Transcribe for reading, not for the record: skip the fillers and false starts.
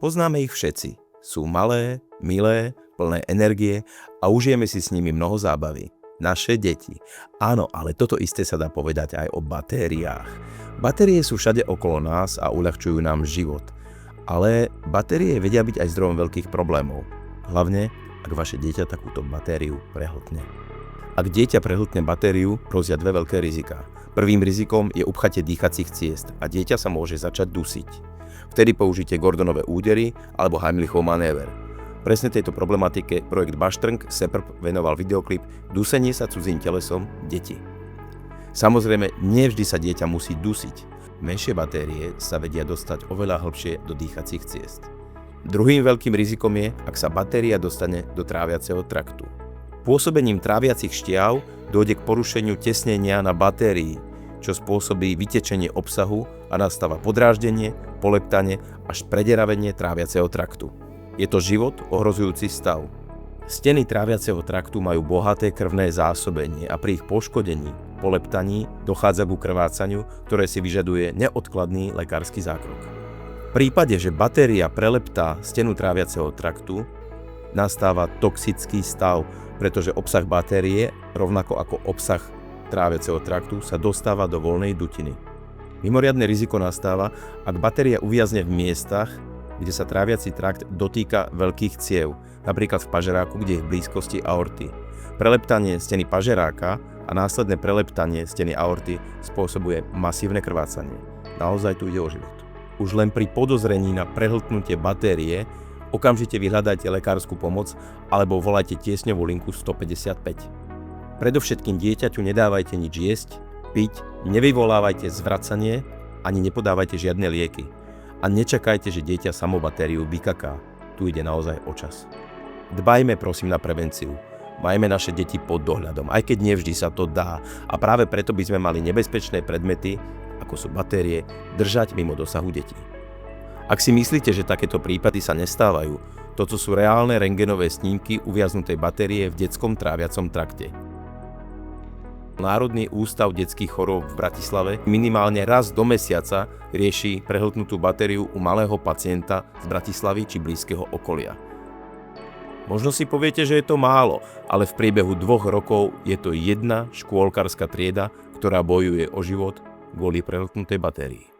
Poznáme ich všetci. Sú malé, milé, plné energie a užijeme si s nimi mnoho zábavy. Naše deti. Áno, ale toto isté sa dá povedať aj o batériách. Batérie sú všade okolo nás a uľahčujú nám život. Ale batérie vedia byť aj zdrojom veľkých problémov. Hlavne, ak vaše dieťa takúto batériu prehltne. Ak dieťa prehltne batériu, hrozia dve veľké riziká. Prvým rizikom je upchatie dýchacích ciest a dieťa sa môže začať dusiť. Vtedy použite Gordonové údery alebo Heimlichov manéver. Presne tejto problematike projekt Baštrnk Seprp venoval videoklip Dusenie sa cudzým telesom deti. Samozrejme, nevždy sa dieťa musí dusiť. Menšie batérie sa vedia dostať oveľa hlbšie do dýchacích ciest. Druhým veľkým rizikom je, ak sa batéria dostane do tráviaceho traktu. Pôsobením tráviacich šťav dôjde k porušeniu tesnenia na batérii, čo spôsobí vytečenie obsahu a nastáva podráždenie, poleptanie až prederavenie tráviaceho traktu. Je to život ohrozujúci stav. Steny tráviaceho traktu majú bohaté krvné zásobenie a pri ich poškodení, poleptaní dochádza ku krvácaniu, ktoré si vyžaduje neodkladný lekársky zákrok. V prípade, že batéria preleptá stenu tráviaceho traktu, nastáva toxický stav, pretože obsah batérie, rovnako ako obsah tráviaceho traktu, sa dostáva do voľnej dutiny. Mimoriadne riziko nastáva, ak batéria uviazne v miestach, kde sa tráviaci trakt dotýka veľkých ciev, napríklad v pažeráku, kde je v blízkosti aorty. Preleptanie steny pažeráka a následné preleptanie steny aorty spôsobuje masívne krvácanie. Naozaj tu ide o život. Už len pri podozrení na prehltnutie batérie okamžite vyhľadajte lekárskú pomoc alebo volajte tiesňovú linku 155. Predovšetkým dieťaťu nedávajte nič jesť, piť, nevyvolávajte zvracanie ani nepodávajte žiadne lieky. A nečakajte, že dieťa samo batériu vykaká. Tu ide naozaj o čas. Dbajme prosím na prevenciu. Majme naše deti pod dohľadom, aj keď nevždy sa to dá. A práve preto by sme mali nebezpečné predmety, ako sú batérie, držať mimo dosahu detí. Ak si myslíte, že takéto prípady sa nestávajú, toto sú reálne rentgenové snímky uviaznutej batérie v detskom tráviacom trakte. Národný ústav detských chorôb v Bratislave minimálne raz do mesiaca rieši prehltnutú batériu u malého pacienta z Bratislavy či blízkeho okolia. Možno si poviete, že je to málo, ale v priebehu 2 rokov je to jedna škôlkarska trieda, ktorá bojuje o život kvôli prehltnutej batérii.